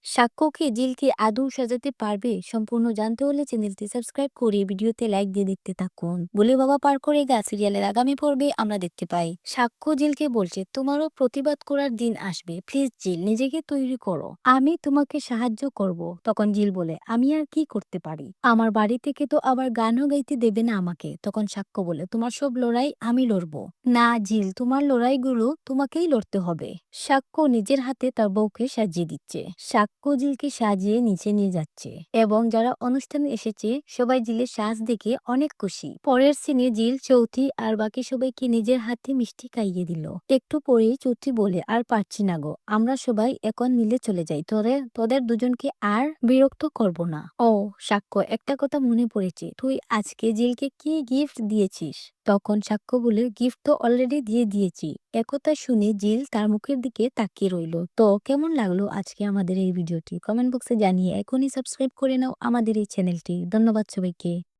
সাক্ষ্য কি জিলকে আদৌ সাজাতে পারবে? সম্পূর্ণ জানতে হলে চ্যানেলটি সাবস্ক্রাইব করে ভিডিওতে লাইক দিয়ে দেখতে থাকুন। বলে বাবা পার করে গা সিরিয়ালের আগামী পর্বে আমরা দেখতে পাই সাক্ষ্য জিলকে বলছে, তোমারও প্রতিবাদ করার দিন আসবে, প্লিজ জিল নিজেকে তৈরি করো, আমি তোমাকে সাহায্য করব। তখন জিল বলে, আমি আর কি করতে পারি, আমার বাড়ি থেকে তো আবার গানও গাইতে দেবে না আমাকে। তখন সাক্ষ্য বলে, তোমার সব লড়াই আমি লড়বো না জিল, তোমার লড়াইগুলো তোমাকেই লড়তে হবে। সাক্ষ্য নিজের হাতে তার বউকে সাজিয়ে দিচ্ছে, সাক্ষ্য জিলকে সাজিয়ে নিচে নিয়ে যাচ্ছে এবং যারা অনুষ্ঠানে এসেছে সবাই জিলের সাজ দেখে অনেক খুশি। পরের সিনে জিল, চৌধুরী আর বাকি সবাইকে নিজের হাতে মিষ্টি খাইয়ে দিল। একটু পরেই চৌধুরী বলে, আর পারছি না গো, আমরা সবাই এখন মিলে চলে যাই, তোদের দুজনকে আর বিরক্ত করব না। ও সাক্ষ্য, একটা কথা মনে পড়েছে, তুই আজকে জিলকে কি গিফট দিয়েছিস? তখন সাক্ষ্য বলে, গিফট তো অলরেডি দিয়ে দিয়েছি। একথা শুনে জিল তার মুখের দিকে তাকিয়ে রইল। তো কেমন লাগলো আজকে আমাদের এই ভিডিওটি? কমেন্ট বক্সে জানিয়ে এখনই সাবস্ক্রাইব করে নাও আমাদের এই চ্যানেলটি। ধন্যবাদ সবাইকে।